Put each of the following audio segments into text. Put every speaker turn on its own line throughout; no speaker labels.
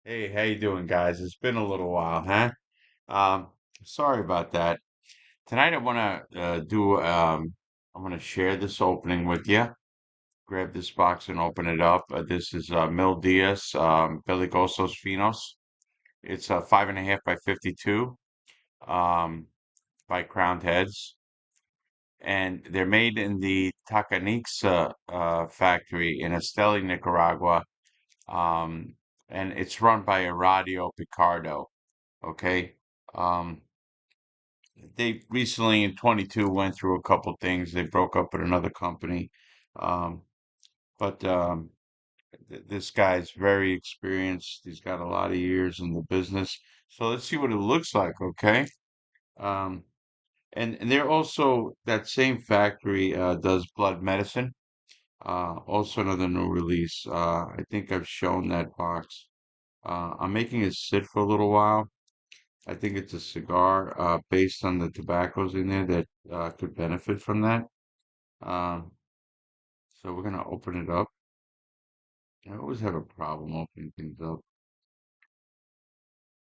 Hey, how you doing, guys? It's been a little while, huh? Um, Sorry about that. Tonight I want to I'm going to share this opening with you. Grab this box and open it up. This is Mil Diaz, Belicosos Finos. It's 5.5 by 52 um, by Crowned Heads, and they're made in the Tacanixa factory in Esteli, Nicaragua, um, and it's run by Iradio Picardo. Okay. Um, they recently in 22 went through a couple things. They broke up with another company. Um, but this guy's very experienced. He's got a lot of years in the business. So let's see what it looks like, okay? Um, and they're also, that same factory does blood medicine. Also another new release. I think I've shown that box. I'm making it sit for a little while. I think it's a cigar based on the tobaccos in there that could benefit from that. Um, so we're gonna open it up. I always have a problem opening things up.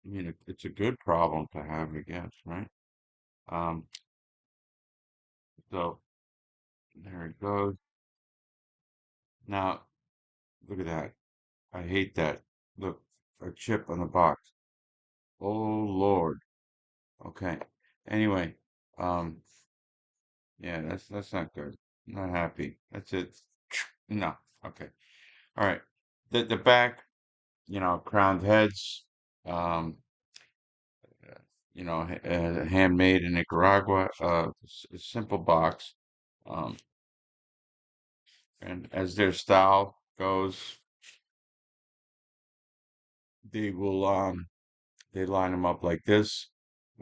I mean, it's a good problem to have, I guess, right? Um, so there it goes. Now, look at that. I hate that. Look, a chip on the box. Oh Lord. Okay. Anyway, um, yeah, that's not good. Not happy. That's it. No. Okay. All right. The back, crowned heads, um, handmade in Nicaragua, a simple box. Um, and as their style goes, they will, they line them up like this.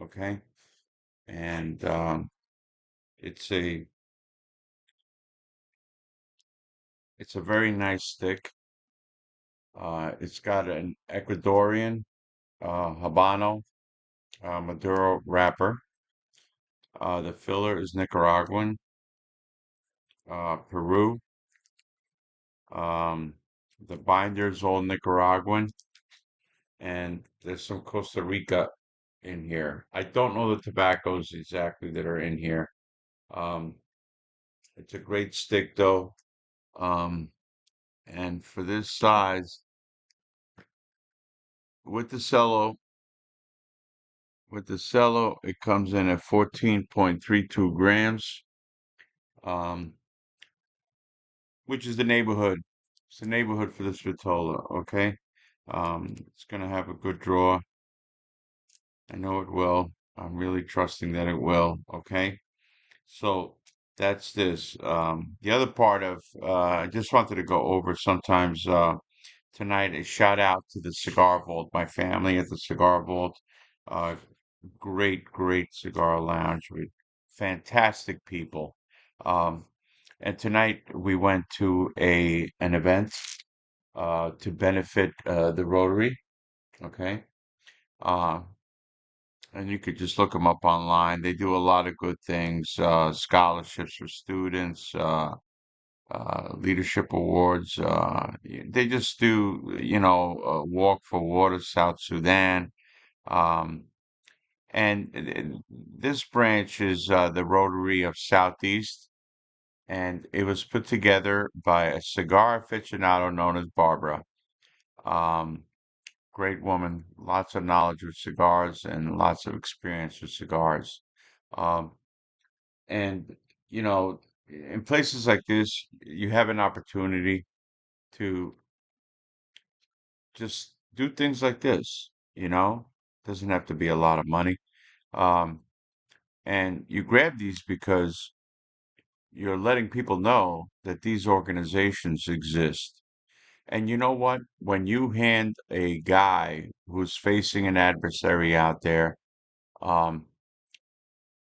Okay. And, it's a, it's a very nice stick. It's got an Ecuadorian, Habano, Maduro wrapper. The filler is Nicaraguan, Peru. Um, the binder's all Nicaraguan, and there's some Costa Rica in here. I don't know the tobaccos exactly that are in here. Um, it's a great stick though. Um, and for this size, with the cello, it comes in at 14.32 grams, um, which is the neighborhood. It's the neighborhood for the Svitola, okay? It's gonna have a good draw. I know it will. I'm really trusting that it will. Okay. So that's this. The other part of, I just wanted to go over sometimes tonight, a shout out to the Cigar Vault, my family at the Cigar Vault. Uh, great cigar lounge with fantastic people. Um, and tonight we went to an event to benefit the Rotary. Okay. Uh, and you could just look them up online. They do a lot of good things, scholarships for students, leadership awards. They just do, Walk for Water, South Sudan. Um, and this branch is the Rotary of Southeast, and it was put together by a cigar aficionado known as Barbara. Um, Great woman, lots of knowledge with cigars and lots of experience with cigars. Um, and, in places like this, you have an opportunity to just do things like this, doesn't have to be a lot of money. Um, and you grab these because you're letting people know that these organizations exist. And you know what? When you hand a guy who's facing an adversary out there, um,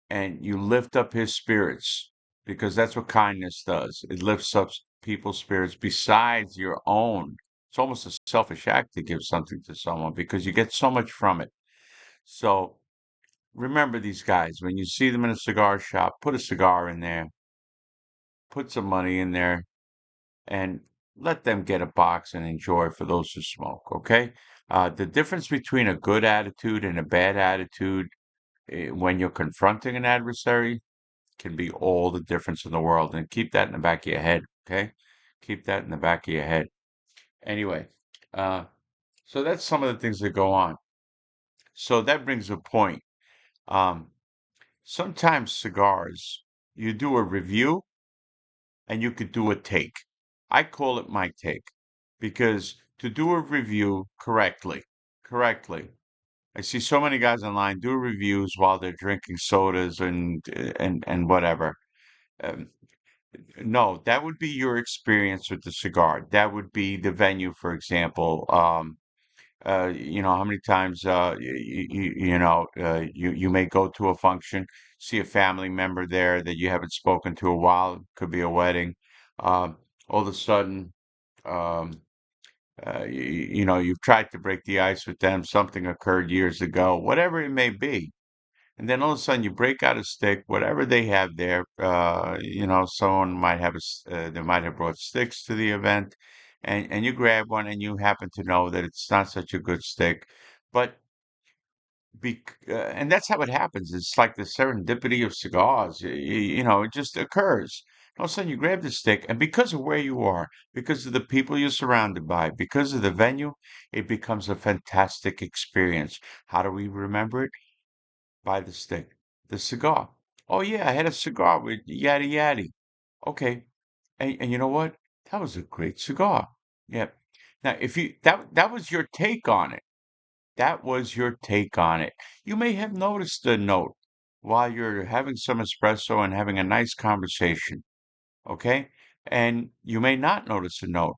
and you lift up his spirits because that's what kindness does. It lifts up people's spirits besides your own. It's almost a selfish act to give something to someone because you get so much from it. So remember these guys. When you see them in a cigar shop, put a cigar in there, put some money in there, and let them get a box and enjoy for those who smoke. Okay. The difference between a good attitude and a bad attitude when you're confronting an adversary can be all the difference in the world. And keep that in the back of your head, okay? Keep that in the back of your head. Anyway, uh, so that's some of the things that go on. So that brings a point. Um, Sometimes cigars, you do a review and you could do a take. I call it my take because to do a review correctly, I see so many guys online do reviews while they're drinking sodas and whatever. Um, no, that would be your experience with the cigar. That would be the venue, for example. How many times you may go to a function, see a family member there that you haven't spoken to a while. Could be a wedding. Um, all of a sudden, um, you've tried to break the ice with them. Something occurred years ago, whatever it may be. And then all of a sudden you break out a stick, whatever they have there. Someone might have they might have brought sticks to the event, and you grab one, and you happen to know that it's not such a good stick, but and that's how it happens. It's like the serendipity of cigars. It just occurs. All of a sudden you grab the stick, and because of where you are, because of the people you're surrounded by, because of the venue, it becomes a fantastic experience. How do we remember it? By the stick. The cigar. Oh yeah, I had a cigar with yada yada. Okay. And you know what? That was a great cigar. Yeah. Now if you that was your take on it. That was your take on it. You may have noticed the note while you're having some espresso and having a nice conversation. Okay? And you may not notice a note,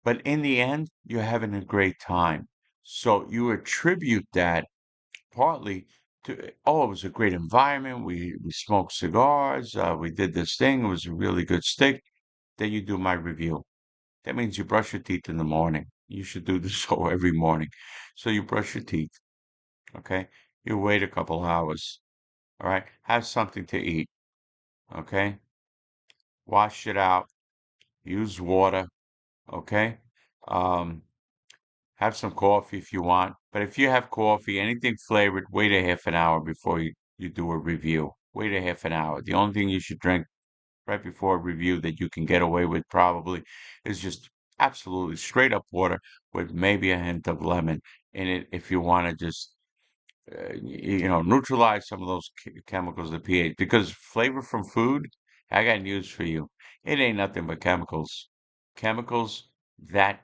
but in the end, you're having a great time. So you attribute that partly to, oh, it was a great environment. We smoked cigars. We did this thing. It was a really good steak. Then you do my review. That means you brush your teeth in the morning. You should do this so every morning. So you brush your teeth, okay? You wait a couple hours, all right? Have something to eat, okay? Wash it out. Use water, okay? Um, Have some coffee if you want. But if you have coffee, anything flavored, wait a half an hour before you do a review. Wait a half an hour. The only thing you should drink right before a review that you can get away with probably is just absolutely straight up water with maybe a hint of lemon in it if you want to just neutralize some of those chemicals, the pH. Because flavor from food, I got news for you. It ain't nothing but chemicals. Chemicals that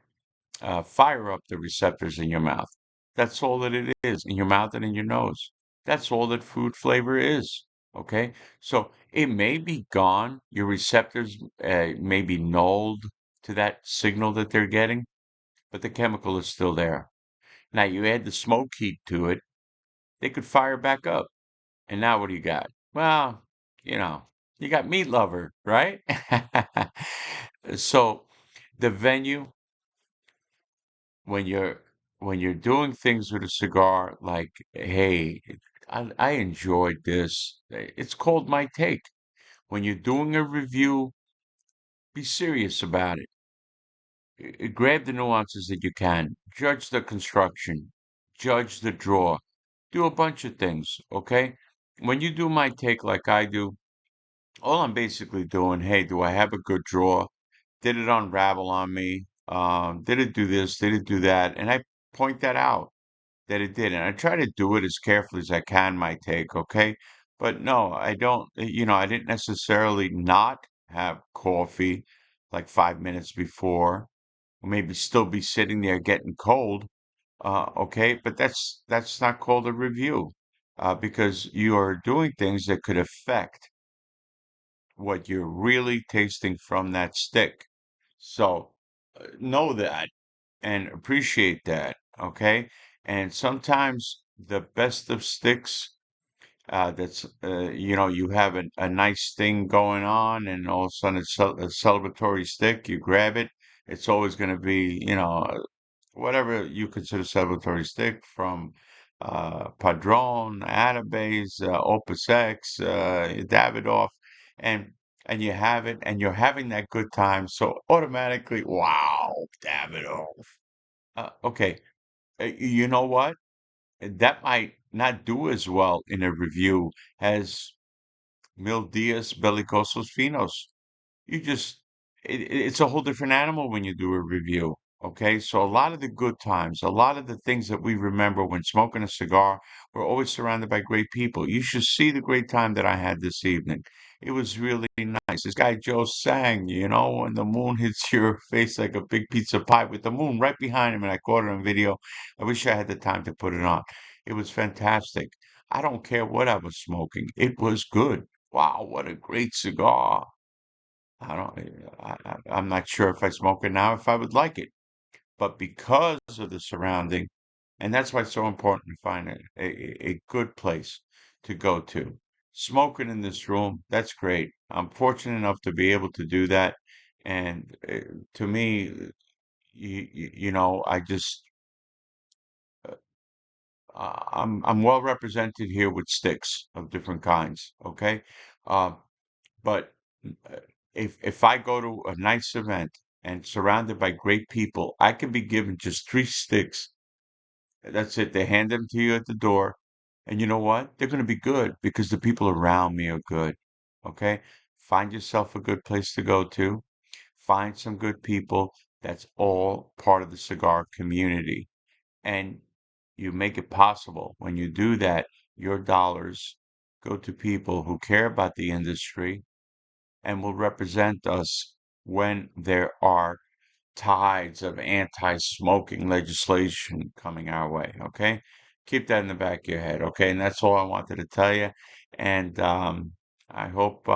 fire up the receptors in your mouth. That's all that it is, in your mouth and in your nose. That's all that food flavor is. Okay? So it may be gone. Your receptors may be nulled to that signal that they're getting, but the chemical is still there. Now you add the smoke heat to it, they could fire back up. And now what do you got? Well, you know, you got meat lover, right? So the venue when you're doing things with a cigar, like, hey, I enjoyed this. It's called my take. When you're doing a review, be serious about it. Grab the nuances that you can. Judge the construction. Judge the draw. Do a bunch of things, okay? When you do my take like I do, all I'm basically doing, hey, do I have a good draw? Did it unravel on me? Did it do this? Did it do that? And I point that out that it did. And I try to do it as carefully as I can, my take, okay? But no, I don't, I didn't necessarily not have coffee like 5 minutes before, or maybe still be sitting there getting cold. Okay, but that's not called a review, because you are doing things that could affect what you're really tasting from that stick. So know that and appreciate that, okay? And sometimes the best of sticks, you have a nice thing going on, and all of a sudden it's a celebratory stick. You grab it. It's always going to be, whatever you consider celebratory stick from Padron, Atabase, Opus X, Davidoff, and and you have it, and you're having that good time. So automatically, wow, Davidoff. Okay, You know what? That might not do as well in a review as Mil Diaz Belicosos Finos. You just it's a whole different animal when you do a review. Okay, so a lot of the good times, a lot of the things that we remember when smoking a cigar, we're always surrounded by great people. You should see the great time that I had this evening. It was really nice. This guy Joe sang, when the moon hits your face like a big pizza pie with the moon right behind him, and I caught it on video. I wish I had the time to put it on. It was fantastic. I don't care what I was smoking. It was good. Wow, what a great cigar. I don't, I'm not sure if I smoke it now, if I would like it, but because of the surrounding, and that's why it's so important to find a good place to go to. Smoking in this room, that's great. I'm fortunate enough to be able to do that. And to me, I just, I'm well represented here with sticks of different kinds. Okay. Uh, But uh, if I go to a nice event and surrounded by great people, I can be given just three sticks. That's it. They hand them to you at the door. And you know what? They're going to be good because the people around me are good. Okay? Find yourself a good place to go to. Find some good people. That's all part of the cigar community. And you make it possible. When you do that, your dollars go to people who care about the industry and will represent us when there are tides of anti-smoking legislation coming our way. Okay, keep that in the back of your head. Okay, and that's all I wanted to tell you. And I hope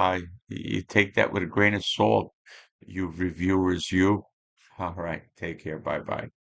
you take that with a grain of salt, you reviewers. You. All right, take care. Bye bye.